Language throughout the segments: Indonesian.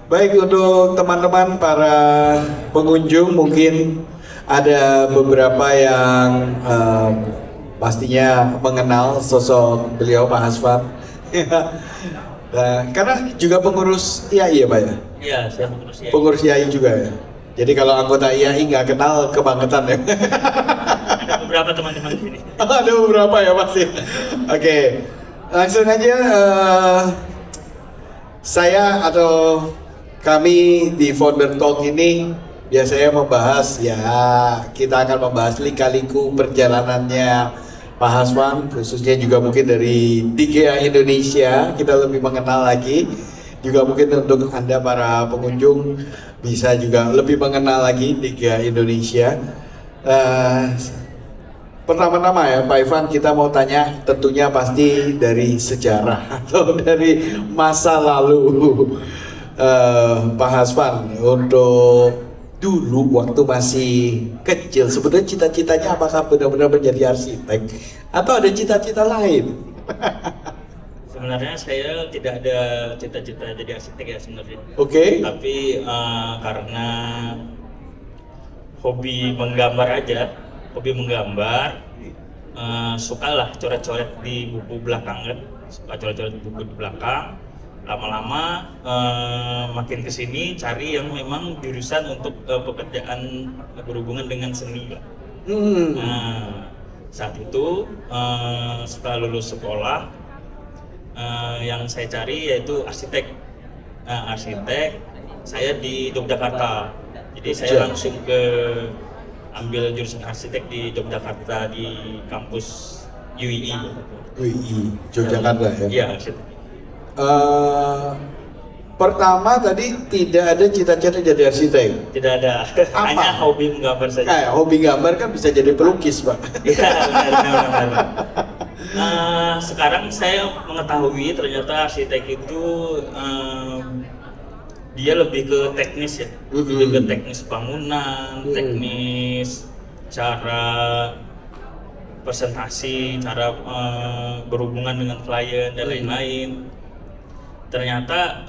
Baik, untuk teman-teman para pengunjung mungkin ada beberapa yang pastinya mengenal sosok beliau Pak Hasvan. Nah, karena juga pengurus IAI ya Pak ya? Iya, saya pengurus IAI. Pengurus IAI juga ya? Jadi kalau anggota IAI nggak kenal kebangetan ya? Ada beberapa teman-teman di sini. Ada beberapa ya pasti. Oke, langsung aja saya atau kami di Founder Talk ini biasanya membahas ya, kita akan membahas lika-liku perjalanannya Pak Hasvan, khususnya juga mungkin dari DGA Indonesia, kita lebih mengenal lagi. Juga mungkin untuk Anda para pengunjung bisa juga lebih mengenal lagi DGA Indonesia. Pertama-tama ya Pak Ivan, kita mau tanya tentunya pasti dari sejarah atau dari masa lalu. Pak Hasvan, untuk dulu waktu masih kecil sebenarnya cita-citanya apakah benar-benar menjadi arsitek atau ada cita-cita lain? Sebenarnya saya tidak ada cita-cita jadi arsitek ya sebenarnya. Oke. Tapi karena hobi menggambar aja, sukalah coret-coret di buku belakang kan, suka coret-coret di buku di belakang. Lama-lama makin kesini cari yang memang jurusan untuk pekerjaan berhubungan dengan seni lah. Nah, saat itu setelah lulus sekolah yang saya cari yaitu arsitek. Arsitek saya di Yogyakarta, jadi saya langsung ambil jurusan arsitek di Yogyakarta di kampus UII. UII Yogyakarta ya. Iya, arsitek. Pertama tadi tidak ada cita-cita jadi arsitek. Tidak ada, hanya hobi menggambar saja. Kayak hobi gambar kan bisa jadi pelukis Pak. Iya, benar. Sekarang saya mengetahui ternyata arsitek itu dia lebih ke teknis ya, lebih ke teknis bangunan, teknis cara presentasi, cara berhubungan dengan klien dan lain-lain. Ternyata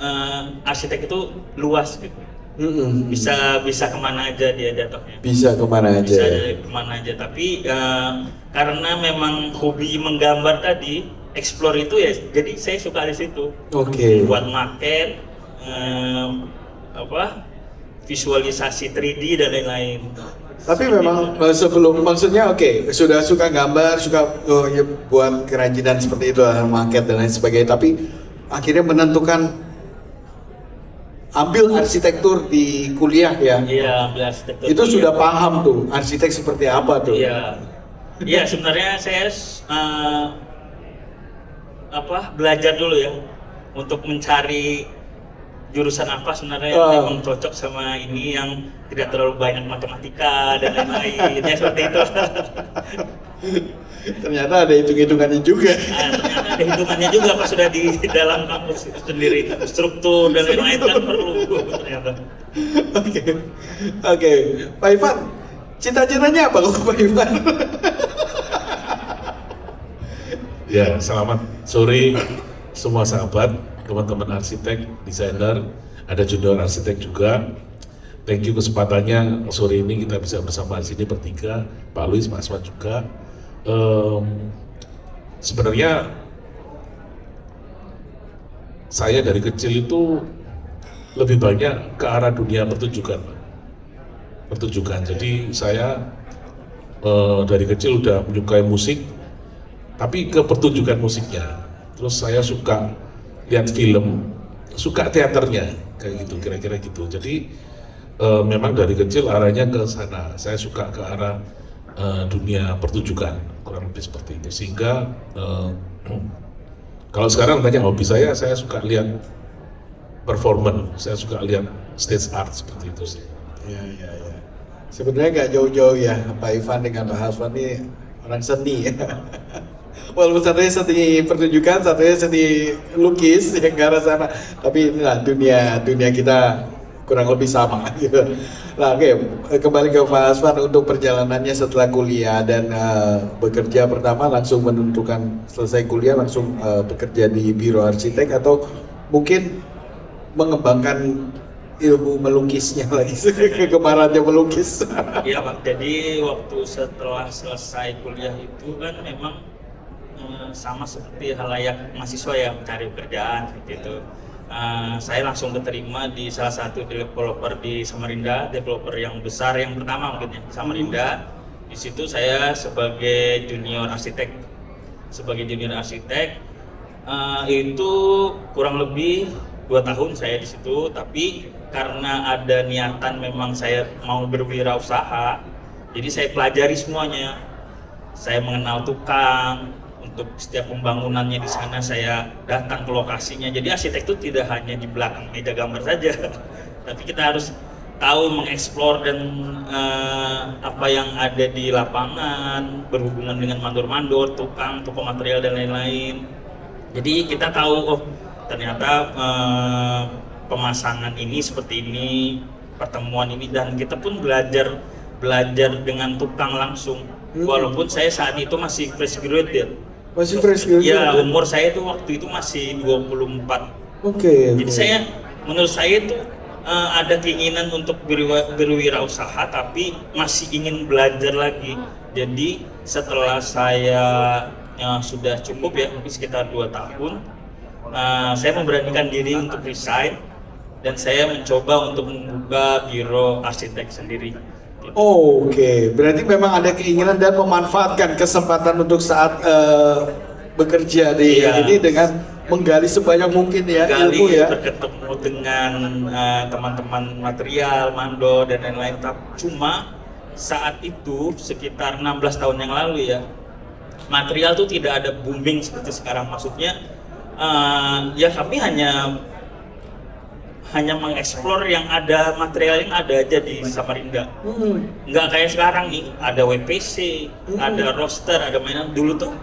arsitek itu luas gitu. Bisa kemana aja dia jatuhnya. Bisa kemana aja. Bisa kemana aja. Tapi karena memang hobi menggambar tadi, explore itu ya. Jadi saya suka di situ. Oke. Buat maket, visualisasi 3D dan lain-lain. Tapi memang sebelum maksudnya sudah suka gambar, suka ya, buat kerajinan seperti itu, maket dan lain sebagainya. Tapi akhirnya menentukan ambil arsitektur di kuliah ya. Iya, ambil arsitektur. Itu sudah paham tuh arsitek seperti apa tuh. Iya, sebenarnya saya belajar dulu ya untuk mencari jurusan apa sebenarnya yang memang cocok sama ini, yang tidak terlalu banyak matematika dan lain-lain. Ya seperti itu. Ternyata ada hitung-hitungannya juga. Ternyata ada hitungannya juga pas sudah di dalam kampus itu sendiri, struktur dan lain-lain kan perlu ternyata. Oke. Pak Ivan, cita-citanya apa kok Pak Ivan? Ya, selamat sore semua sahabat, teman-teman arsitek, desainer, ada junior arsitek juga. Thank you kesempatannya sore ini kita bisa bersama di sini bertiga, Pak Luis, Pak Aswan juga. Sebenarnya saya dari kecil itu lebih banyak ke arah dunia pertunjukan, Pak. Pertunjukan. Jadi saya dari kecil udah menyukai musik, tapi ke pertunjukan musiknya. Terus saya suka lihat film, suka teaternya, kayak gitu, kira-kira gitu. Jadi memang dari kecil arahnya ke sana. Saya suka ke arah dunia pertunjukan, kurang lebih seperti itu. Sehingga kalau sekarang tanya hobi saya suka lihat performance, saya suka lihat stage art seperti itu sih. Ya. Sebenarnya nggak jauh-jauh ya Pak Ivan dengan Pak Hasvan ini orang seni. Walaupun satunya seni pertunjukan, satunya seni lukis yang ke arah sana. Tapi inilah dunia kita kurang lebih sama gitu. Nah, kembali ke Pak Hasvan untuk perjalanannya setelah kuliah dan bekerja. Pertama langsung menentukan selesai kuliah langsung bekerja di biro arsitek, atau mungkin mengembangkan ilmu melukisnya lagi, kegemarannya melukis. Iya Pak, jadi waktu setelah selesai kuliah itu kan memang sama seperti halayak mahasiswa yang mencari pekerjaan seperti itu. Saya langsung keterima di salah satu developer di Samarinda, developer yang besar yang pertama mungkin ya, di Samarinda. Di situ saya sebagai junior arsitek. Itu kurang lebih 2 tahun saya di situ, tapi karena ada niatan memang saya mau berwirausaha, jadi saya pelajari semuanya. Saya mengenal tukang, untuk setiap pembangunannya di sana saya datang ke lokasinya. Jadi arsitek itu tidak hanya di belakang meja gambar saja, tapi kita harus tahu mengeksplor dan apa yang ada di lapangan berhubungan dengan mandor-mandor, tukang, toko material dan lain-lain. Jadi kita tahu, oh ternyata pemasangan ini seperti ini, pertemuan ini, dan kita pun belajar dengan tukang langsung. Walaupun saya saat itu masih fresh graduate ya. Masih fresh graduate? Ya, umur saya itu waktu itu masih 24. Oke. Jadi menurut saya itu ada keinginan untuk berwirausaha, tapi masih ingin belajar lagi. Jadi setelah saya sudah cukup ya, mungkin sekitar 2 tahun, saya memberanikan diri untuk resign dan saya mencoba untuk membuka biro arsitek sendiri. Oke, berarti memang ada keinginan dan memanfaatkan kesempatan untuk saat bekerja di ini dengan menggali sebanyak mungkin ya ilmu ya. Berketemu dengan teman-teman material, mandor dan lain-lain. Cuma saat itu sekitar 16 tahun yang lalu ya, material tuh tidak ada booming seperti sekarang. Maksudnya ya kami hanya mengeksplor yang ada, material yang ada aja di Samarinda. Nggak kayak sekarang nih, ada WPC, ada roster, ada mainan. Dulu tuh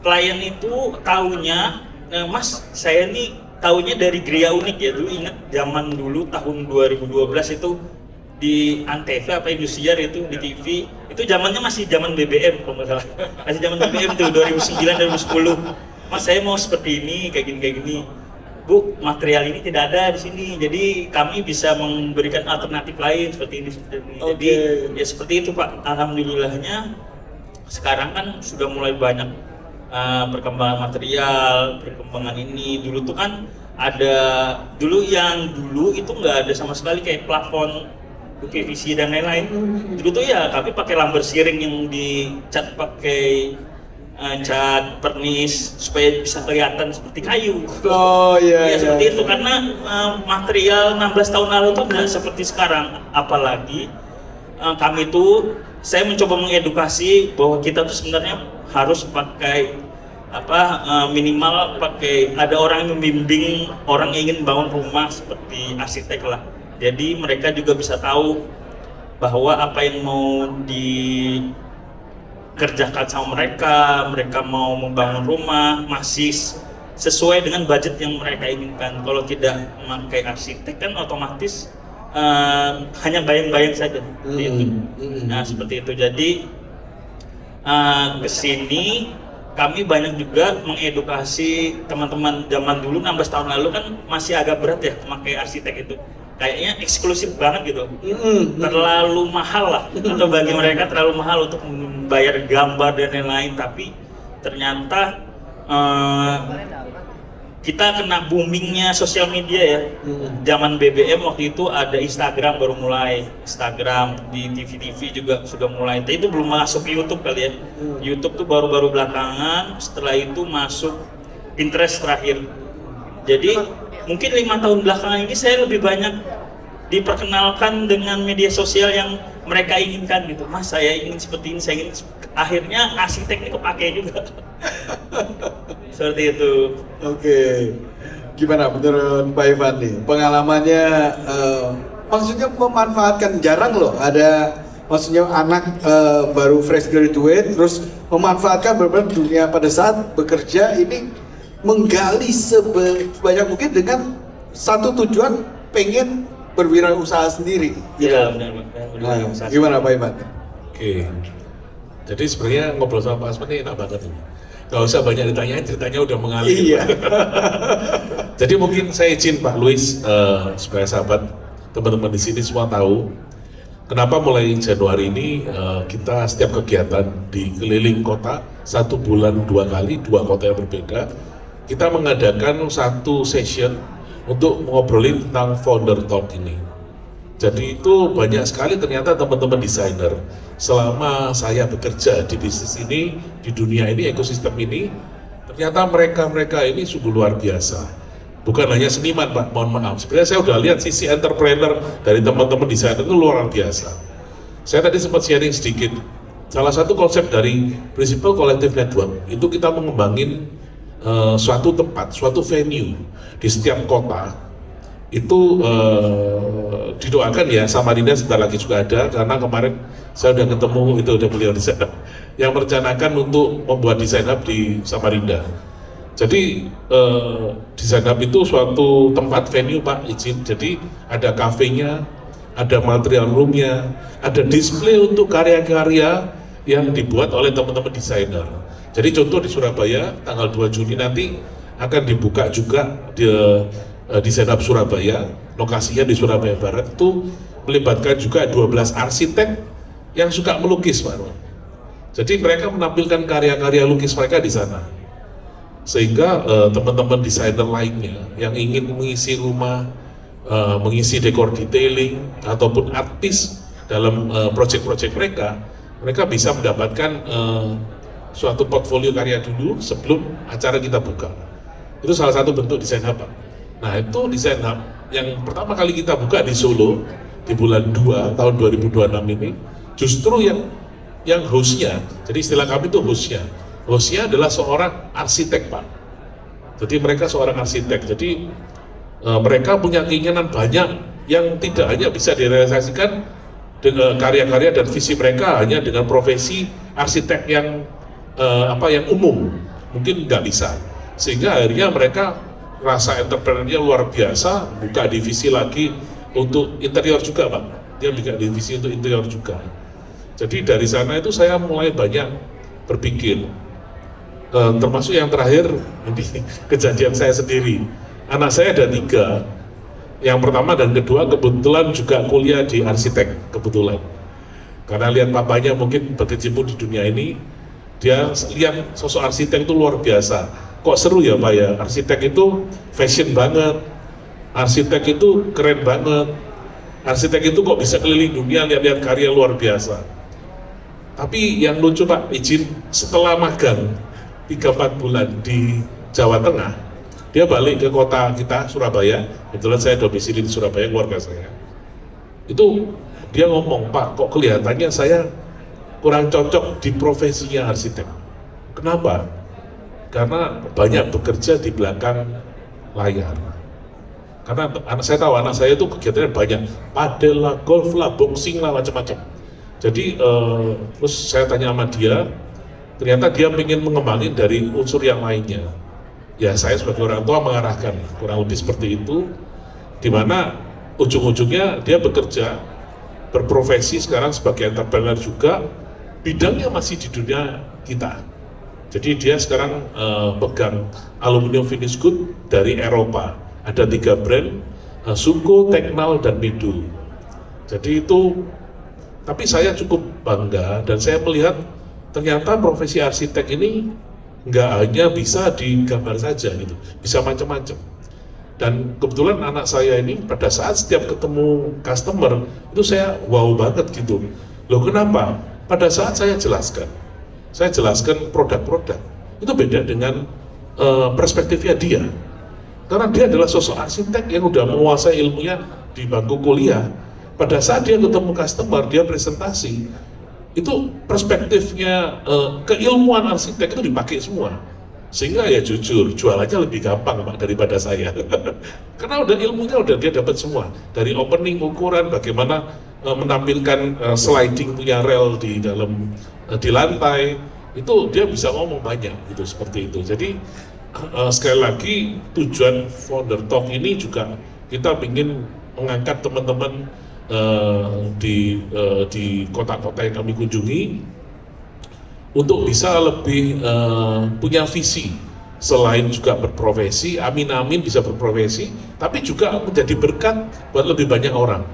klien itu taunya, Mas saya nih taunya dari Gria Unik ya. Dulu ingat zaman dulu tahun 2012 itu di Antv apa Indosiar itu di TV, itu zamannya masih zaman BBM kalau nggak salah. Masih zaman BBM tuh 2009 2010. Mas saya mau seperti ini, kayak gini. Bu, material ini tidak ada di sini, jadi kami bisa memberikan alternatif lain seperti ini. Jadi ya seperti itu Pak. Alhamdulillahnya sekarang kan sudah mulai banyak perkembangan material, perkembangan ini. Dulu tuh kan ada, dulu itu nggak ada sama sekali kayak plafon PVC dan lain-lain. Dulu tuh ya kami pakai lamber siring yang dicat pakai cat pernis supaya bisa kelihatan seperti kayu. Oh iya. Ya seperti itu, karena material 16 tahun lalu itu tidak seperti sekarang. Apalagi kami itu, saya mencoba mengedukasi bahwa kita tuh sebenarnya harus pakai minimal pakai, ada orang yang membimbing orang yang ingin bangun rumah seperti arsitek lah. Jadi mereka juga bisa tahu bahwa apa yang mau dikerjakan sama mereka mau membangun rumah masih sesuai dengan budget yang mereka inginkan. Kalau tidak memakai arsitek kan otomatis hanya bayang-bayang saja. Nah seperti itu. Jadi kesini kami banyak juga mengedukasi teman-teman. Zaman dulu 16 tahun lalu kan masih agak berat ya memakai arsitek itu. Kayaknya eksklusif banget gitu, terlalu mahal lah, atau bagi mereka terlalu mahal untuk membayar gambar dan lain-lain. Tapi ternyata kita kena boomingnya sosial media ya. Zaman BBM waktu itu ada Instagram, baru mulai Instagram, di TV-TV juga sudah mulai. Tapi itu belum masuk YouTube kali ya. YouTube tuh baru-baru belakangan. Setelah itu masuk Pinterest terakhir. Jadi mungkin 5 tahun belakangan ini saya lebih banyak diperkenalkan dengan media sosial yang mereka inginkan gitu. Mas saya ingin seperti ini, saya ingin. Akhirnya arsitek ini kepake juga. Seperti itu. Oke. Gimana menurut Pak Ivan nih? Pengalamannya maksudnya memanfaatkan, jarang loh ada maksudnya anak baru fresh graduate terus memanfaatkan benar-benar dunia pada saat bekerja ini, menggali sebanyak mungkin dengan satu tujuan, pengen berwirausaha sendiri. Iya benar. Nah, gimana Pak Ivan? Oke. Jadi sebenarnya ngobrol sama Pak Asman ini enak banget ini. Gak usah banyak ditanyain, ceritanya udah mengalir. Iya. Jadi mungkin saya izin Pak Luis sebagai sahabat teman-teman di sini semua tahu kenapa mulai Januari ini kita setiap kegiatan di keliling kota 1 bulan 2 kali 2 kota yang berbeda, kita mengadakan satu session untuk ngobrolin tentang founder talk ini. Jadi itu banyak sekali ternyata teman-teman desainer selama saya bekerja di bisnis ini, di dunia ini, ekosistem ini, ternyata mereka ini sungguh luar biasa. Bukan hanya seniman Pak, mohon maaf. Sebenarnya saya udah lihat sisi entrepreneur dari teman-teman desainer itu luar biasa. Saya tadi sempat sharing sedikit. Salah satu konsep dari Principle Collective Network itu kita mengembangin suatu tempat, suatu venue di setiap kota. Itu didoakan ya, Samarinda sebentar lagi juga ada, karena kemarin saya udah ketemu, itu udah beliau di sana yang merencanakan untuk membuat desain hub di Samarinda. Jadi desain hub itu suatu tempat venue Pak, izin. Jadi ada kafenya, ada material roomnya, ada display untuk karya-karya yang dibuat oleh teman-teman desainer. Jadi contoh di Surabaya tanggal 2 Juni nanti akan dibuka juga di Desain Hub Surabaya, lokasinya di Surabaya Barat, itu melibatkan juga 12 arsitek yang suka melukis Pak. Jadi mereka menampilkan karya-karya lukis mereka di sana, sehingga teman-teman desainer lainnya yang ingin mengisi rumah, mengisi dekor detailing ataupun artis dalam proyek-proyek mereka bisa mendapatkan suatu portfolio karya dulu sebelum acara kita buka. Itu salah satu bentuk desain hub Pak. Nah itu desain hub yang pertama kali kita buka di Solo di bulan 2 tahun 2026 ini, justru yang hostnya, jadi istilah kami itu hostnya adalah seorang arsitek Pak. Jadi mereka seorang arsitek, jadi mereka punya keinginan banyak yang tidak hanya bisa direalisasikan dengan karya-karya dan visi mereka hanya dengan profesi arsitek yang yang umum, mungkin nggak bisa, sehingga akhirnya mereka rasa entrepreneurnya luar biasa, buka divisi lagi untuk interior juga Pak, dia buka divisi untuk interior juga. Jadi dari sana itu saya mulai banyak berpikir, termasuk yang terakhir ini kejadian saya sendiri. Anak saya ada 3, yang pertama dan kedua kebetulan juga kuliah di arsitek kebetulan, karena lihat papanya mungkin berkecimpung di dunia ini, dia lihat sosok arsitek itu luar biasa. Kok seru ya Pak ya, arsitek itu fashion banget, arsitek itu keren banget, arsitek itu kok bisa keliling dunia lihat-lihat karya luar biasa. Tapi yang lucu Pak, izin, setelah magang 3-4 bulan di Jawa Tengah, dia balik ke kota kita Surabaya, kebetulan saya domisili di Surabaya keluarga saya. Itu dia ngomong, Pak kok kelihatannya saya kurang cocok di profesinya arsitek. Kenapa? Karena banyak bekerja di belakang layar. Karena saya tahu anak saya itu kegiatannya banyak, padel lah, golf lah, boxing lah, macam-macam. Jadi terus saya tanya sama dia, ternyata dia ingin mengembangin dari unsur yang lainnya. Ya saya sebagai orang tua mengarahkan kurang lebih seperti itu, dimana ujung-ujungnya dia bekerja, berprofesi sekarang sebagai entrepreneur juga, bidangnya masih di dunia kita. Jadi dia sekarang pegang aluminium finish good dari Eropa. Ada 3 brand, Suko, Teknal, dan Midu. Jadi itu, tapi saya cukup bangga dan saya melihat ternyata profesi arsitek ini nggak hanya bisa digambar saja gitu, bisa macam-macam. Dan kebetulan anak saya ini pada saat setiap ketemu customer itu saya wow banget gitu. Loh kenapa? Pada saat saya jelaskan produk-produk itu beda dengan perspektifnya dia, karena dia adalah sosok arsitek yang udah menguasai ilmunya di bangku kuliah. Pada saat dia ketemu customer, dia presentasi, itu perspektifnya keilmuan arsitek itu dipakai semua, sehingga ya jujur jualannya lebih gampang Pak daripada saya karena udah ilmunya udah dia dapat semua, dari opening, ukuran, bagaimana menampilkan sliding punya rel di dalam di lantai, itu dia bisa ngomong banyak gitu, seperti itu. Jadi sekali lagi tujuan Founder Talk ini juga kita ingin mengangkat teman-teman di kota-kota yang kami kunjungi untuk bisa lebih punya visi selain juga berprofesi, amin-amin bisa berprofesi, tapi juga menjadi berkat buat lebih banyak orang.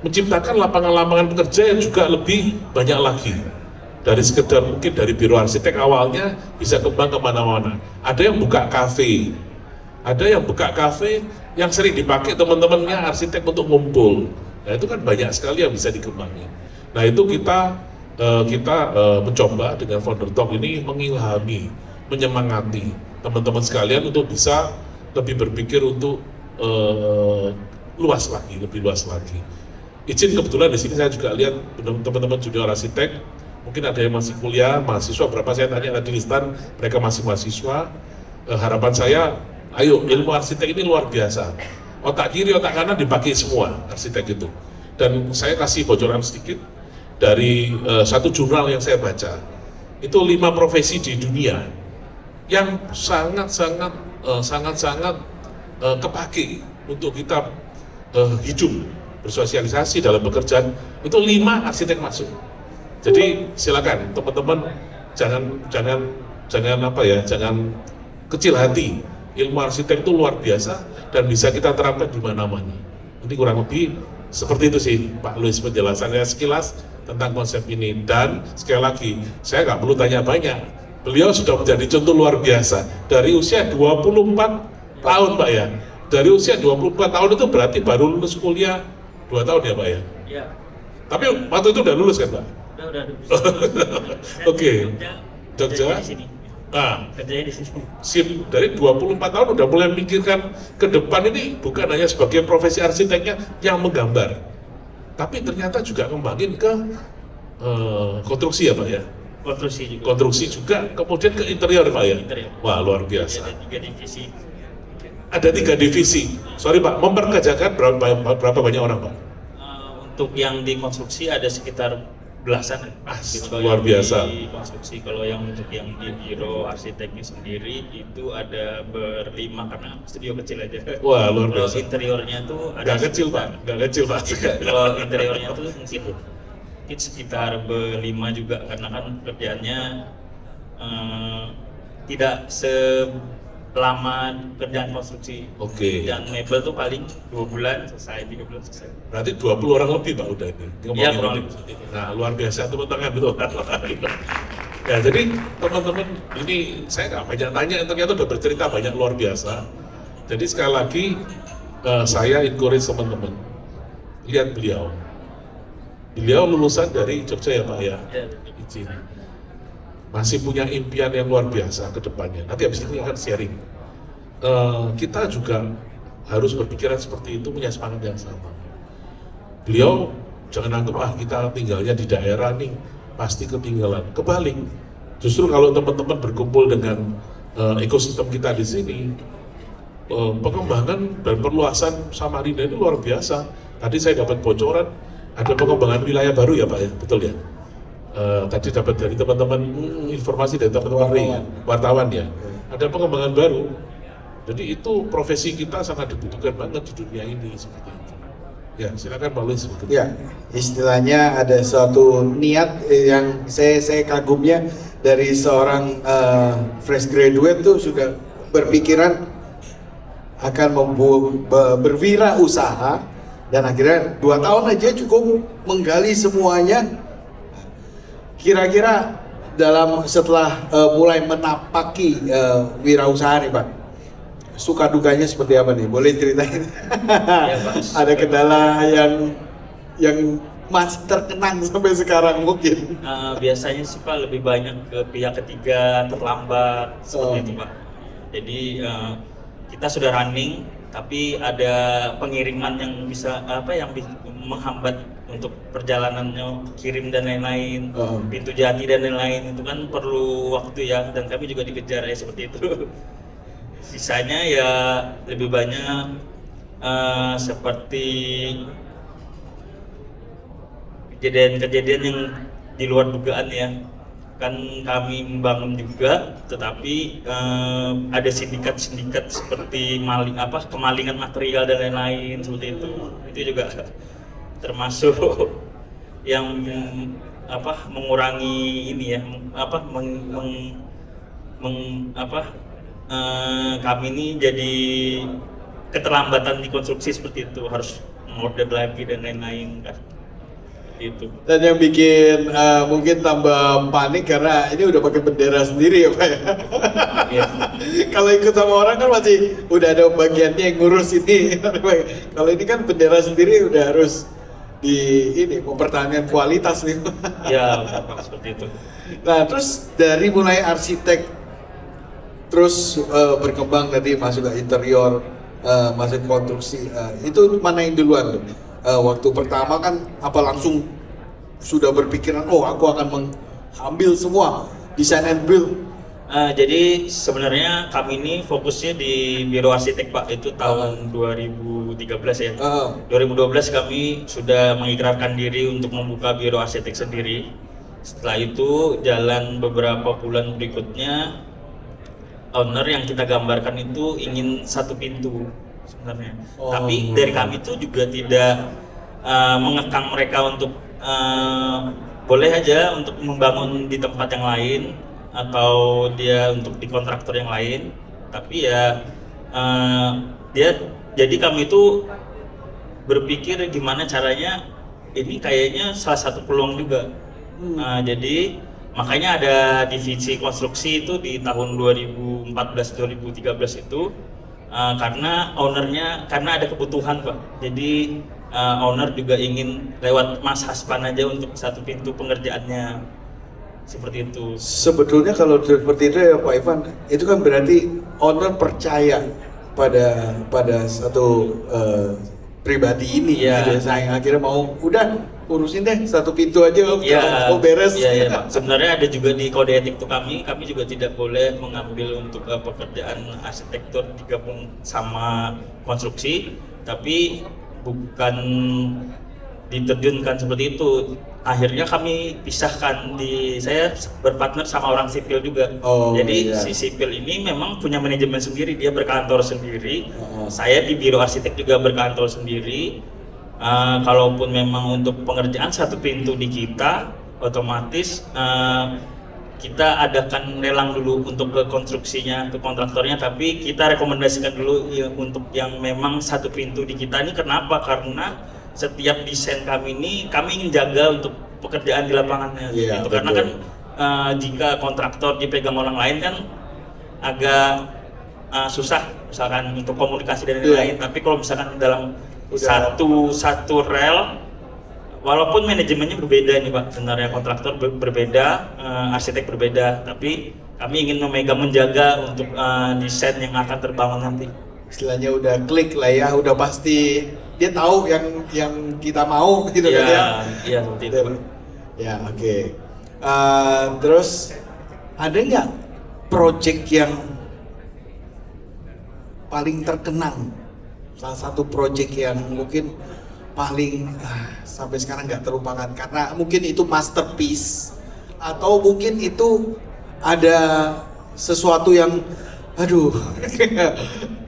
Menciptakan lapangan-lapangan pekerja yang juga lebih banyak lagi. Dari sekedar mungkin dari biro arsitek awalnya bisa kembang kemana-mana. Ada yang buka kafe, yang sering dipakai teman-temannya arsitek untuk ngumpul. Nah itu kan banyak sekali yang bisa dikembangin. Nah itu kita mencoba dengan Founder Talk ini mengilhami, menyemangati teman-teman sekalian untuk bisa lebih berpikir untuk lebih luas lagi. Izin kebetulan di sini saya juga lihat teman-teman junior arsitek, mungkin ada yang masih kuliah, mahasiswa, berapa saya tanya tadi listan, mereka masih mahasiswa. Harapan saya, ayo ilmu arsitek ini luar biasa. Otak kiri, otak kanan dipakai semua arsitek itu. Dan saya kasih bocoran sedikit dari satu jurnal yang saya baca. Itu 5 profesi di dunia yang sangat-sangat kepake untuk kita hidup, bersosialisasi dalam pekerjaan. Itu 5 arsitek masuk. Jadi silakan teman-teman jangan kecil hati. Ilmu arsitek itu luar biasa dan bisa kita terapkan di mana-mana. Ini kurang lebih seperti itu sih Pak Luis penjelasannya sekilas tentang konsep ini. Dan sekali lagi saya nggak perlu tanya banyak, beliau sudah menjadi contoh luar biasa dari usia 24 tahun Pak ya. Dari usia 24 tahun itu berarti baru lulus kuliah 2 tahun ya Pak ya? Iya. Tapi waktu itu udah lulus kan Pak? Udah. Oke. Jogja? Di sini. Nah, Kerjanya di sini. SIM dari 24 tahun udah mulai memikirkan ke depan ini bukan hanya sebagai profesi arsiteknya yang menggambar, tapi ternyata juga ngembangin ke konstruksi ya Pak ya? Konstruksi juga, kemudian ke interior Pak ya? Interior. Wah luar biasa. Ada 3 divisi. Ada 3 divisi. Sorry Pak, memperkerjakan berapa banyak orang Pak? Untuk yang di konstruksi ada sekitar belasan. Luar biasa. Di konstruksi, kalau yang untuk yang di biro arsiteknya sendiri itu ada ber-5 karena studio kecil aja. Wah luar Kalau biasa. interiornya tuh ada Gak kecil Pak, gak kecil Pak. Kalau interiornya tuh mungkin sekitar ber-5 juga karena kan kerjaannya tidak selama kerjaan konstruksi. Oke. Dan mebel tuh paling 2 bulan selesai, 3 bulan selesai. Berarti 20 orang lebih Pak udah ini. Iya, kurang lebih. Nah luar biasa tepuk tangan betul. Ya jadi teman-teman ini saya nggak banyak tanya, ternyata udah bercerita banyak luar biasa. Jadi sekali lagi saya encourage teman-teman, lihat beliau lulusan dari Jogja ya Pak ya. Izin. Masih punya impian yang luar biasa ke depannya. Nanti habis ini akan sharing. Kita juga harus berpikiran seperti itu, punya semangat yang sama. Beliau jangan anggap kita tinggalnya di daerah nih pasti ketinggalan. Kebalik, justru kalau teman-teman berkumpul dengan ekosistem kita di sini, pengembangan dan perluasan Samarinda ini luar biasa. Tadi saya dapat bocoran ada pengembangan wilayah baru ya Pak ya, betul ya? Tadi dapat dari teman-teman informasi dari teman-teman wartawan ya, ada pengembangan baru. Jadi itu profesi kita sangat dibutuhkan banget di dunia ini seperti itu. Ya silakan Pak Luis. Ya, istilahnya ada suatu niat yang saya kagumnya dari seorang fresh graduate tuh sudah berpikiran akan berwirausaha dan akhirnya 2 tahun aja cukup menggali semuanya. Kira-kira setelah mulai menapaki wirausaha nih Pak, suka dukanya seperti apa nih? Boleh ceritain? Ya, Ada kendala yang masih terkenang sampai sekarang mungkin? Biasanya sih Pak lebih banyak ke pihak ketiga terlambat seperti itu Pak. Jadi kita sudah running tapi ada pengiriman yang bisa yang menghambat untuk perjalanannya, kirim dan lain-lain, pintu jati dan lain-lain, itu kan perlu waktu ya, dan kami juga dikejar ya seperti itu. Sisanya ya lebih banyak seperti kejadian-kejadian yang di luar dugaan ya. Kan kami membangun juga, tetapi ada sindikat-sindikat seperti kemalingan material dan lain-lain seperti itu. Itu juga termasuk yang mengurangi ini ya, kami ini jadi keterlambatan di konstruksi seperti itu, harus order lagi dan lain-lain kan. Itu. Dan yang bikin mungkin tambah panik karena ini udah pakai bendera sendiri ya Pak ya. Iya. Kalau ikut sama orang kan masih udah ada bagiannya yang ngurus ini. Kalau ini kan bendera sendiri udah harus mempertahankan kualitas nih. Ya, seperti itu. Nah terus dari mulai arsitek terus berkembang tadi masuk ke interior, masuk ke konstruksi, itu mana yang duluan tuh? Waktu pertama kan apa langsung sudah berpikiran aku akan mengambil semua design and build? Jadi sebenarnya kami ini fokusnya di Biro Arsitek Pak, itu tahun 2013 ya. 2012 kami sudah mengikrarkan diri untuk membuka Biro Arsitek sendiri. Setelah itu jalan beberapa bulan berikutnya, owner yang kita gambarkan itu ingin satu pintu sebenarnya. Tapi dari kami itu juga tidak mengekang mereka untuk boleh aja untuk membangun di tempat yang lain atau dia untuk di kontraktor yang lain. Tapi ya jadi kami itu berpikir gimana caranya ini kayaknya salah satu peluang juga. Jadi makanya ada divisi konstruksi itu di tahun 2014-2013 itu. Karena ada kebutuhan Pak, jadi owner juga ingin lewat Mas Haspan aja untuk satu pintu pengerjaannya, seperti itu. Sebetulnya kalau seperti itu ya Pak Ivan, itu kan berarti owner percaya pada satu pribadi ini, ya. Gitu. Saya akhirnya mau udah urusin deh satu pintu aja, ya, beres. Iya Pak. Sebenarnya ada juga di kode etik itu kami juga tidak boleh mengambil untuk pekerjaan arsitektur digabung sama konstruksi, tapi bukan diterjunkan seperti itu. Akhirnya kami pisahkan, saya berpartner sama orang sipil juga. Jadi si sipil ini memang punya manajemen sendiri, dia berkantor sendiri. Saya di Biro Arsitek juga berkantor sendiri. Kalaupun memang untuk pengerjaan satu pintu di kita, otomatis kita adakan lelang dulu untuk ke konstruksinya, ke kontraktornya, tapi kita rekomendasikan dulu ya, untuk yang memang satu pintu di kita ini. Kenapa? Karena setiap desain kami ini kami ingin jaga untuk pekerjaan di lapangannya, gitu. Karena kan jika kontraktor dipegang orang lain kan agak susah misalkan untuk komunikasi dan lain-lain. Tapi kalau misalkan dalam satu rel, walaupun manajemennya berbeda nih Pak, sebenarnya kontraktor berbeda, arsitek berbeda, tapi kami ingin menjaga untuk desain yang akan terbangun nanti. Istilahnya udah klik lah ya, udah pasti dia tahu yang kita mau gitu kan ya. Iya seperti itu. Ya oke. Terus ada nggak project yang paling terkenang? Salah satu project yang mungkin paling sampai sekarang nggak terlupakan karena mungkin itu masterpiece, atau mungkin itu ada sesuatu yang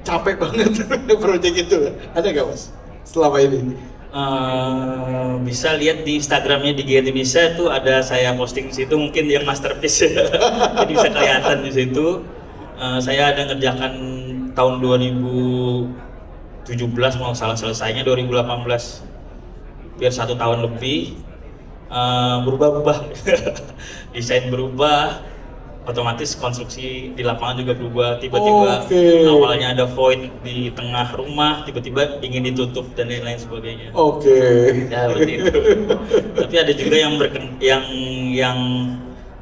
capek banget project itu, ada nggak Mas selama ini? Bisa lihat di Instagramnya di GT Bisa, itu ada saya posting di situ, mungkin yang masterpiece. Jadi bisa kelihatan di situ. Saya ada ngerjakan tahun 2017 mau salah, selesainya 2018, biar 1 tahun lebih. Berubah-ubah desain berubah, otomatis konstruksi di lapangan juga berubah. Tiba-tiba awalnya ada void di tengah rumah, tiba-tiba ingin ditutup dan lain-lain sebagainya. Ya seperti itu. Tapi ada juga yang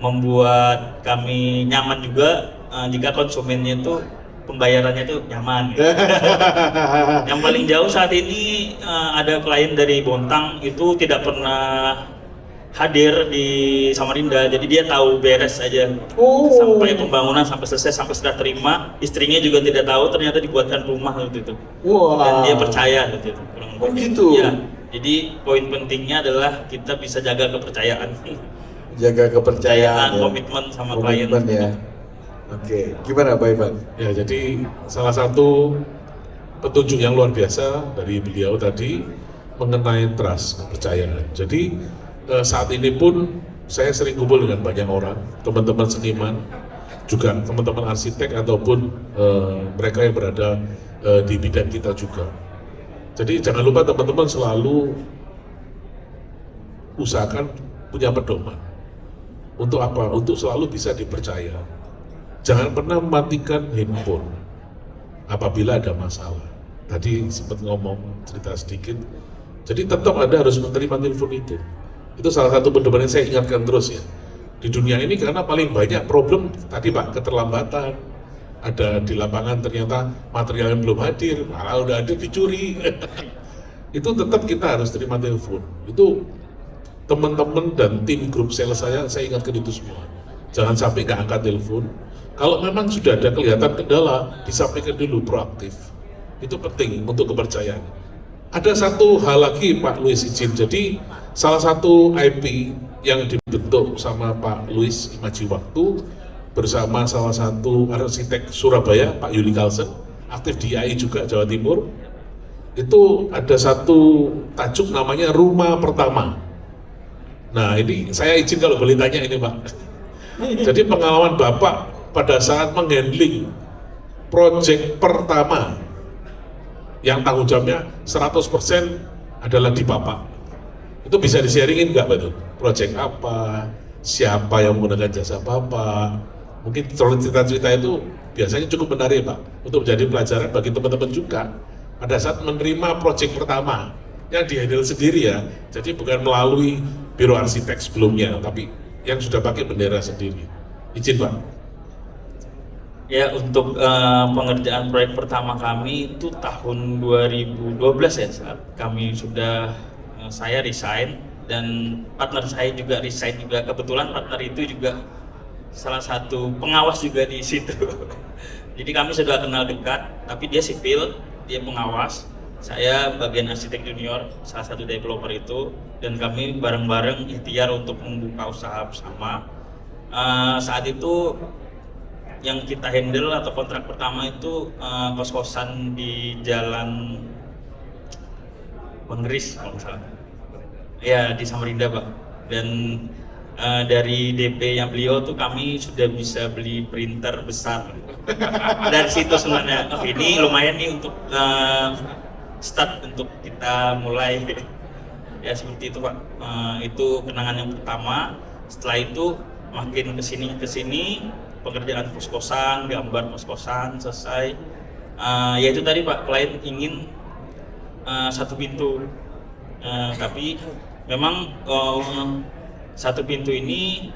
membuat kami nyaman juga, jika konsumennya itu pembayarannya itu nyaman. Yang paling jauh saat ini ada klien dari Bontang, itu tidak pernah hadir di Samarinda, jadi dia tahu beres aja sampai pembangunan, sampai selesai, sampai sudah terima. Istrinya juga tidak tahu, ternyata dibuatkan rumah waktu itu. Dan dia percaya waktu itu. Gitu. Ya, jadi poin pentingnya adalah kita bisa jaga kepercayaan. Jaga kepercayaan, ya. Komitmen sama klien. Ya. Oke, gimana Pak Ivan? Ya, jadi salah satu petunjuk yang luar biasa dari beliau tadi mengenai trust, kepercayaan. Jadi saat ini pun saya sering kumpul dengan banyak orang, teman-teman seniman, juga teman-teman arsitek ataupun mereka yang berada di bidang kita juga. Jadi jangan lupa teman-teman selalu usahakan punya pedoman. Untuk apa? Untuk selalu bisa dipercaya. Jangan pernah mematikan handphone apabila ada masalah. Tadi sempat ngomong cerita sedikit. Jadi tetap Anda harus menerima telepon itu. Itu salah satu pedoman yang saya ingatkan terus ya. Di dunia ini karena paling banyak problem tadi Pak, keterlambatan. Ada di lapangan ternyata material yang belum hadir, malah udah ada dicuri. Itu tetap kita harus terima telepon. Itu teman-teman dan tim grup sales saya ingatkan itu semua. Jangan sampai nggak angkat telepon. Kalau memang sudah ada kelihatan kendala, disampaikan dulu, proaktif. Itu penting untuk kepercayaan. Ada satu hal lagi Pak Luis izin. Jadi salah satu IP yang dibentuk sama Pak Luis Imaji Waktu bersama salah satu arsitek Surabaya, Pak Yuli Kalsen, aktif di AI juga Jawa Timur. Itu ada satu tajuk namanya Rumah Pertama. Nah ini saya izin kalau boleh tanya ini Pak. Jadi pengalaman Bapak pada saat menghandling proyek pertama yang tanggung jawabnya 100% adalah di Bapak. Itu bisa di-sharingin nggak Pak? Proyek apa? Siapa yang menggunakan jasa Bapak? Mungkin cerita-cerita itu biasanya cukup menarik Pak, untuk menjadi pelajaran bagi teman-teman juga pada saat menerima proyek pertama yang dihandle sendiri ya. Jadi bukan melalui biro arsitek sebelumnya, tapi yang sudah pakai bendera sendiri. Izin Pak. Ya, untuk pengerjaan proyek pertama kami itu tahun 2012 ya, saat kami sudah saya resign dan partner saya juga resign juga. Kebetulan partner itu juga salah satu pengawas juga di situ. Jadi kami sudah kenal dekat, tapi dia sipil, dia pengawas. Saya bagian arsitek junior, salah satu developer itu, dan kami bareng-bareng ikhtiar untuk membuka usaha bersama. Saat itu yang kita handle atau kontrak pertama itu kos-kosan di Jalan Banggeris kalau nggak salah. Ya di Samarinda Pak. Dan dari DP yang beliau tuh kami sudah bisa beli printer besar. Dari situ sebenarnya, oh ini lumayan nih untuk start untuk kita mulai. Ya seperti itu Pak. Itu kenangan yang pertama. Setelah itu makin kesini pekerjaan kos-kosan, gambar kos-kosan selesai. Ya itu tadi Pak, klien ingin satu pintu. Tapi memang satu pintu ini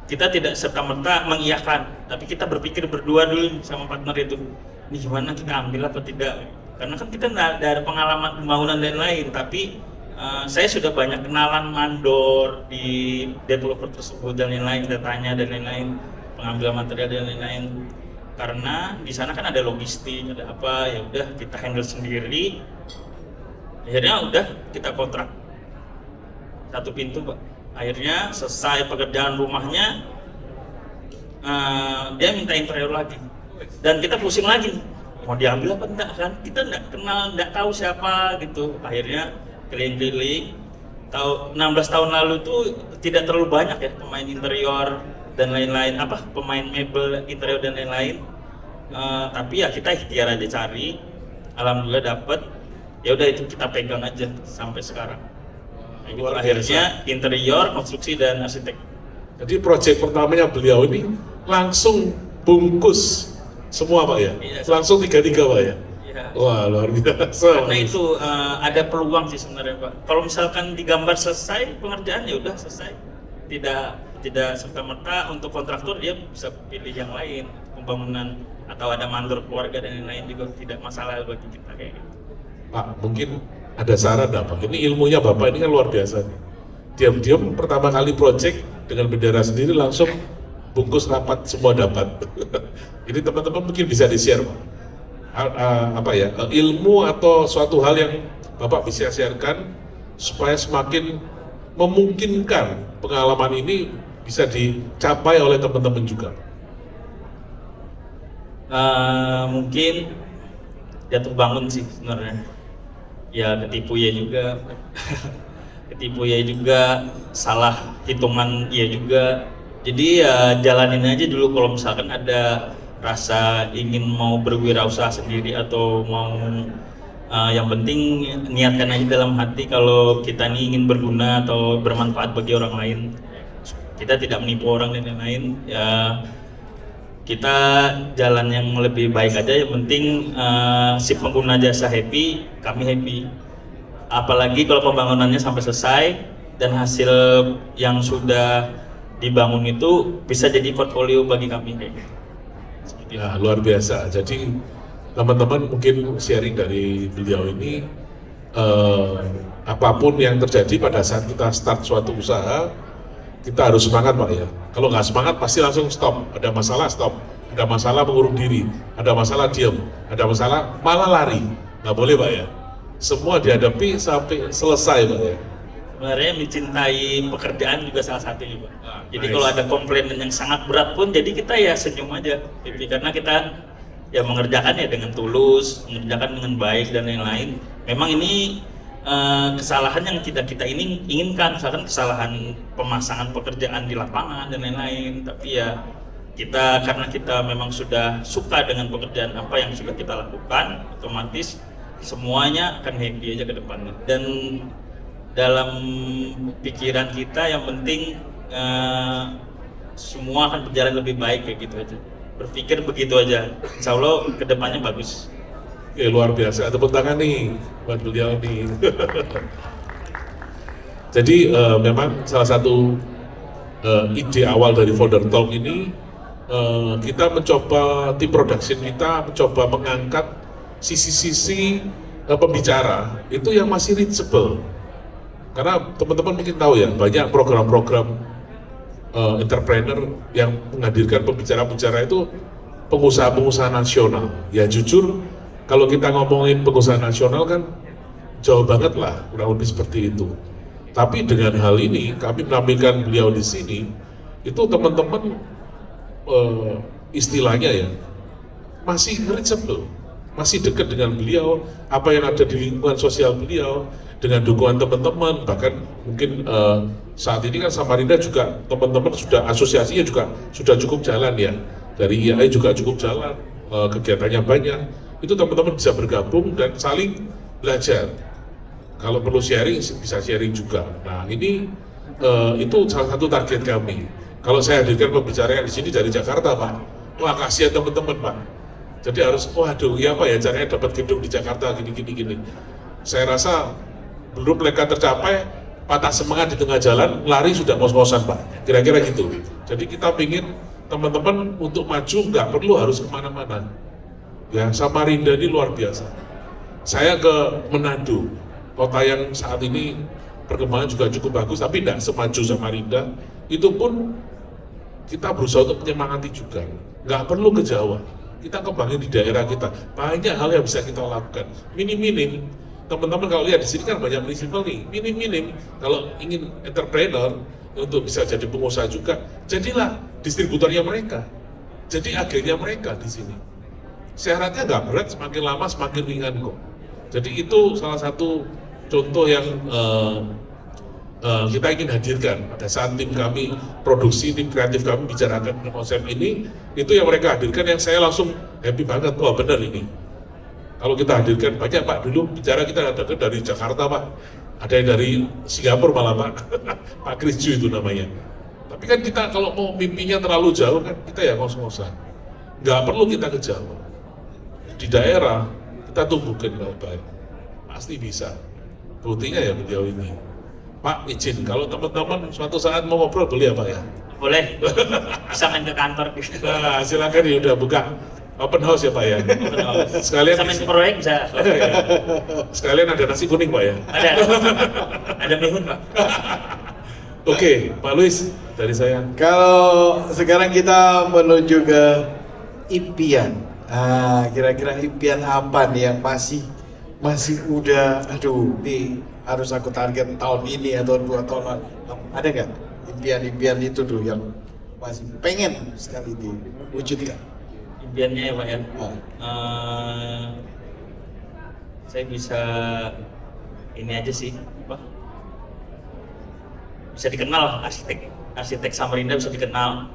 kita tidak serta-merta mengiyakan, tapi kita berpikir berdua dulu sama partner itu, ini gimana kita ambil apa tidak, karena kan kita nggak ada pengalaman pembangunan dan lain, tapi saya sudah banyak kenalan mandor di developer tersebut dan lain-lain, kita tanya dan lain-lain, pengambilan material dan lain-lain, karena di sana kan ada logistik, ada apa, ya udah kita handle sendiri, akhirnya udah kita kontrak satu pintu Pak. Akhirnya selesai pekerjaan rumahnya, dia minta interior lagi dan kita pusing lagi mau diambil apa enggak kan, kita enggak kenal, enggak tahu siapa gitu. Akhirnya keliling-keliling, 16 tahun lalu itu tidak terlalu banyak ya pemain interior dan lain-lain, apa pemain mebel interior dan lain-lain, tapi ya kita ikhtiar aja cari, alhamdulillah dapet, ya udah itu kita pegang aja sampai sekarang. Itu akhirnya interior, konstruksi dan arsitek. Jadi proyek pertamanya beliau ini langsung bungkus semua Pak ya? Iya, langsung tiga-tiga Pak ya? Iya. Wah luar biasa. Karena itu ada peluang sih sebenarnya Pak. Kalau misalkan digambar selesai pengerjaan ya udah selesai. Tidak serta-merta untuk kontraktor dia bisa pilih yang lain, pembangunan atau ada mandor keluarga dan lain-lain juga tidak masalah bagi kita kayak gitu. Pak mungkin ada saran apa? Ini ilmunya Bapak ini kan luar biasa nih. Diam-diam pertama kali project dengan bendera sendiri langsung bungkus rapat semua dapat. Ini teman-teman mungkin bisa di-share Pak. Apa ya, ilmu atau suatu hal yang Bapak bisa sharekan supaya semakin memungkinkan pengalaman ini bisa dicapai oleh teman-teman juga. Mungkin jatuh bangun sih sebenarnya. Ya ketipu ya juga, salah hitungan ya juga, Jadi ya jalanin aja dulu, kalau misalkan ada rasa ingin mau berwirausaha sendiri atau mau yang penting niatkan aja dalam hati kalau kita nih ingin berguna atau bermanfaat bagi orang lain. Kita tidak menipu orang dan lain-lain. Ya kita jalan yang lebih baik aja, yang penting si pengguna jasa happy, kami happy. Apalagi kalau pembangunannya sampai selesai dan hasil yang sudah dibangun itu bisa jadi portfolio bagi kami kayak gitu. Ya, luar biasa. Jadi teman-teman mungkin sharing dari beliau ini, apapun yang terjadi pada saat kita start suatu usaha, kita harus semangat Pak ya. Kalau nggak semangat pasti langsung stop. Ada masalah stop. Ada masalah mengurung diri. Ada masalah diam. Ada masalah malah lari. Nggak boleh Pak ya. Semua dihadapi sampai selesai Pak ya. Sebenarnya mencintai pekerjaan juga salah satunya Pak. Jadi Nice. kalau ada komplain yang sangat berat pun, jadi kita ya senyum aja, karena kita ya mengerjakan ya dengan tulus, mengerjakan dengan baik dan lain-lain. Memang ini kesalahan yang kita ini inginkan, misalkan kesalahan pemasangan pekerjaan di lapangan dan lain-lain. Tapi ya kita, karena kita memang sudah suka dengan pekerjaan apa yang sudah kita lakukan, otomatis semuanya akan happy aja ke depannya. Dan dalam pikiran kita yang penting semua akan berjalan lebih baik kayak gitu aja. Berpikir begitu aja, insya Allah kedepannya bagus. Oke, luar biasa. Tepuk tangan nih buat beliau nih. Jadi memang salah satu ide awal dari Founder Talk ini, kita mencoba, tim production kita mencoba mengangkat sisi-sisi pembicara itu yang masih reachable. Karena teman-teman mungkin tahu ya, banyak program-program entrepreneur yang menghadirkan pembicara-pembicara itu pengusaha-pengusaha nasional. Ya jujur, kalau kita ngomongin pengusaha nasional kan jauh banget lah, kurang lebih seperti itu. Tapi dengan hal ini, kami menampilkan beliau di sini, itu teman-teman istilahnya ya, masih reachable, masih dekat dengan beliau, apa yang ada di lingkungan sosial beliau, dengan dukungan teman-teman. Bahkan mungkin saat ini kan Samarinda juga teman-teman sudah, asosiasinya juga sudah cukup jalan ya, dari IAI juga cukup jalan, kegiatannya banyak. Itu teman-teman bisa bergabung dan saling belajar. Kalau perlu sharing bisa sharing juga. Nah ini itu salah satu target kami. Kalau saya hadirkan pembicara yang di sini dari Jakarta Pak, wah kasihan teman-teman Pak. Jadi harus, waduh ya Pak ya, caranya dapat gedung di Jakarta gini. Saya rasa belum mereka tercapai, patah semangat di tengah jalan, lari sudah ngos-ngosan Pak, kira-kira gitu. Jadi kita ingin teman-teman untuk maju nggak perlu harus kemana-mana. Ya, Samarinda ini luar biasa. Saya ke Manado, kota yang saat ini perkembangan juga cukup bagus, tapi tidak semaju Samarinda. Itu pun kita berusaha untuk menyemangati juga. Nggak perlu ke Jawa, kita kembangin di daerah kita. Banyak hal yang bisa kita lakukan. Minim-minim. Teman-teman kalau lihat di sini kan banyak prinsipal nih, minim-minim. Kalau ingin entrepreneur untuk bisa jadi pengusaha juga, jadilah distributornya mereka, jadi agennya mereka di sini. Syaratnya nggak berat, semakin lama semakin ringan kok. Jadi itu salah satu contoh yang kita ingin hadirkan pada saat tim kami produksi, tim kreatif kami bicarakan konsep ini, itu yang mereka hadirkan yang saya langsung happy banget. Wah benar ini. Kalau kita hadirkan banyak Pak, dulu bicara kita ada dari Jakarta Pak, ada yang dari Singapura malah Pak, Pak Krisju itu namanya. Tapi kan kita kalau mau mimpinya terlalu jauh kan kita ya ngos-ngosan. Nggak perlu kita ke Jawa. Di daerah kita tumbuhkan baik-baik, pasti bisa. Buktinya ya beliau ini. Pak izin, kalau teman-teman suatu saat mau ngobrol boleh ya Pak ya? Boleh, bisa main ke kantor gitu. Nah silakan ya, udah buka open house ya Pak ya. Sekalian bisa main ke proyek bisa. Sekalian ada nasi kuning Pak ya. Ada mihun Pak. Oke, Pak Luis dari saya. Kalau sekarang kita menuju ke impian, kira-kira impian apa nih yang masih udah, aduh, nih harus aku target tahun ini atau 2 tahun, ada nggak impian itu tuh yang masih pengen sekali diwujudkan? Impiannya ya Pak ya. Saya bisa ini aja sih, Pak. Bisa dikenal arsitek. arsitek Samarinda bisa dikenal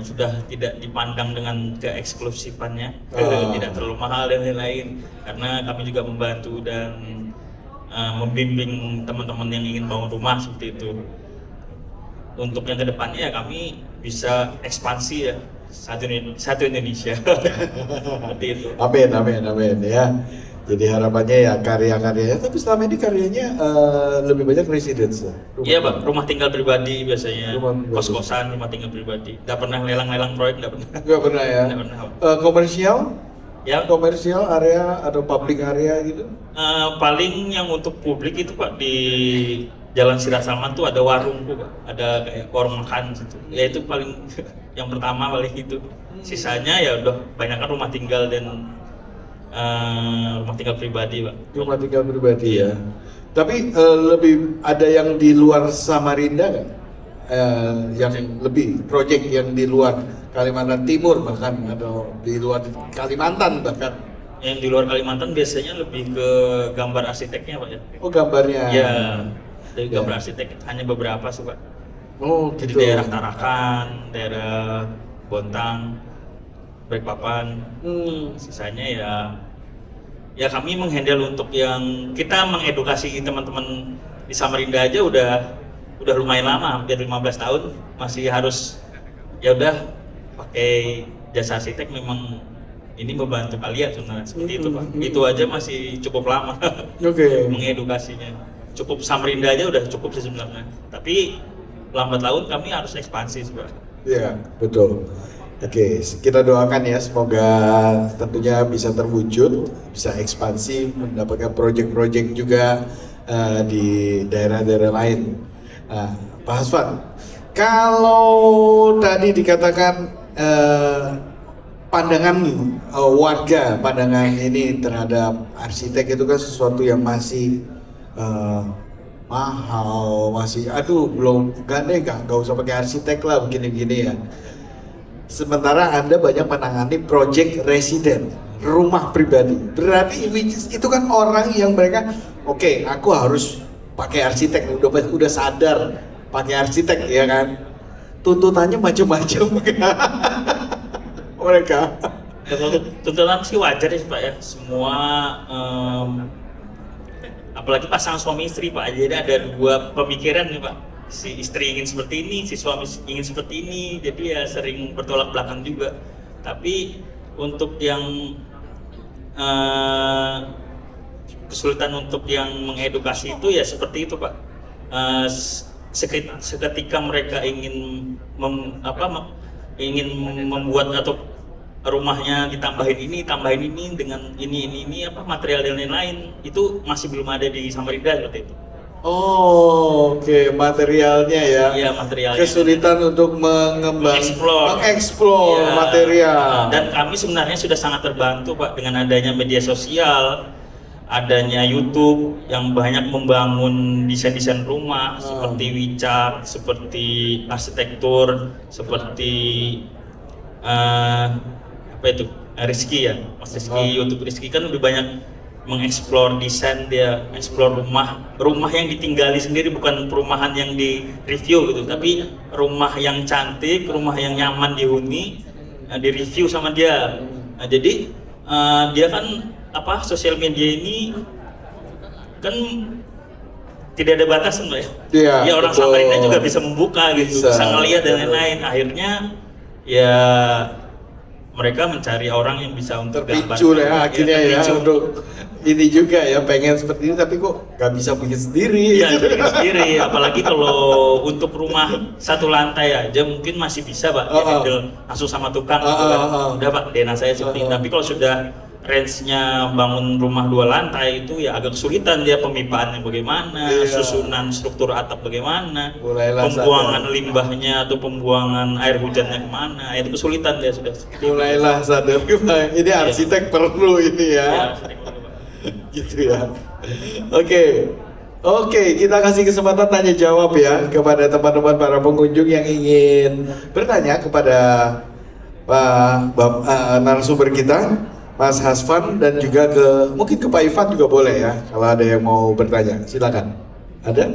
sudah tidak dipandang dengan keeksklusifannya, tidak terlalu mahal dan lain-lain, karena kami juga membantu dan membimbing teman-teman yang ingin bangun rumah seperti itu. Untuk yang kedepannya kami bisa ekspansi ya, satu Indonesia. Seperti itu. Amin, amin, amin ya. Jadi harapannya ya karya-karyanya, tapi selama ini karyanya lebih banyak residence ya? Iya Pak, rumah tinggal pribadi biasanya, Rumah pribadi. kos-kosan, rumah tinggal pribadi. Nggak pernah lelang-lelang proyek, nggak pernah. Nggak pernah ya? Nggak pernah. Komersial? Ya, Komersial area atau public area gitu? paling yang untuk publik itu Pak di Jalan Sirat Salman tuh ada warung tuh Pak, ada kayak warung makan gitu. Ya itu paling yang pertama paling itu. Sisanya ya udah banyak kan rumah tinggal dan rumah tinggal pribadi Pak. Rumah tinggal pribadi ya. Tapi lebih ada yang di luar Samarinda nggak? Yang lebih project yang di luar Kalimantan Timur bahkan atau di luar Kalimantan bahkan? Yang di luar Kalimantan biasanya lebih ke gambar arsiteknya Pak ya. Oh gambarnya? Ya, dari Ya. gambar arsitek hanya beberapa sih Pak. Oh Jadi gitu. daerah Tarakan, daerah Bontang, Balikpapan. Sisanya ya kami menghandle untuk yang kita mengedukasi teman-teman di Samarinda aja udah lumayan lama, hampir 15 tahun masih harus ya udah pakai jasa arsitek, memang ini membantu kalian sebenarnya seperti itu Pak. Itu aja masih cukup lama. Oke. Mengedukasinya. Cukup Samarinda aja udah cukup sih sebenarnya. Tapi lambat laun kami harus ekspansi Pak. Iya betul. Oke, kita doakan ya semoga tentunya bisa terwujud, bisa ekspansi, mendapatkan proyek-proyek juga di daerah-daerah lain. Pak Hasfan, kalau tadi dikatakan pandangan warga, pandangan ini terhadap arsitek itu kan sesuatu yang masih mahal, masih aduh belum nggak usah pakai arsitek lah begini-begini ya. Sementara Anda banyak menangani project resident, rumah pribadi. Berarti itu kan orang yang mereka, oke, aku harus pakai arsitek, udah sadar pakai arsitek ya kan. Tuntutannya macam-macam mereka. Ya, kalau tuntutan sih wajar ya Pak ya. Semua apalagi pasangan suami istri Pak. Jadi ada dua pemikiran nih Pak. Si istri ingin seperti ini, si suami ingin seperti ini, jadi ya sering bertolak belakang juga. Tapi untuk yang kesulitan untuk yang mengedukasi itu ya seperti itu Pak. Seketika mereka ingin membuat atau rumahnya ditambahin ini dengan ini material dan lain-lain, itu masih belum ada di Samarinda seperti itu. Oh, oke, materialnya ya. Iya, materialnya. Kesulitan untuk mengeksplor Iya. material. Dan kami sebenarnya sudah sangat terbantu Pak dengan adanya media sosial, adanya YouTube yang banyak membangun desain-desain rumah seperti Wicak, seperti arsitektur, seperti apa itu Rizky ya, Mas Rizky, YouTube Rizky kan lebih banyak mengeksplor desain, dia eksplor rumah yang ditinggali sendiri, bukan perumahan yang di review gitu, tapi rumah yang cantik, rumah yang nyaman dihuni, di review sama dia. Nah, jadi dia kan sosial media ini kan tidak ada batasan Mbak ya. Iya, Ya orang betul. Samarinda juga bisa membuka gitu, bisa ngelihat dan betul. lain-lain. Akhirnya ya mereka mencari orang yang bisa untuk Terpicu ya akhirnya ya terpicu. untuk ini juga ya, pengen seperti ini tapi kok nggak bisa bikin sendiri. Iya, bikin sendiri. Apalagi kalau untuk rumah satu lantai aja mungkin masih bisa Pak, handle langsung sama tukang gitu kan. Udah Pak, DNA saya seperti ini. Tapi kalau sudah range-nya bangun rumah 2 lantai itu ya agak kesulitan, dia pemipaannya bagaimana, Iya. susunan struktur atap bagaimana, Mulailah pembuangan sadar. limbahnya atau pembuangan air hujannya kemana, itu kesulitan dia sudah. Mulailah sadar ini arsitek perlu ini Ya, ya. sering banget, Pak. Gitu ya. Oke, kita kasih kesempatan tanya jawab ya kepada teman-teman para pengunjung yang ingin bertanya kepada narasumber kita, Mas Hasfan, dan juga mungkin ke Pak Ivan juga boleh ya kalau ada yang mau bertanya. Silakan. Ada?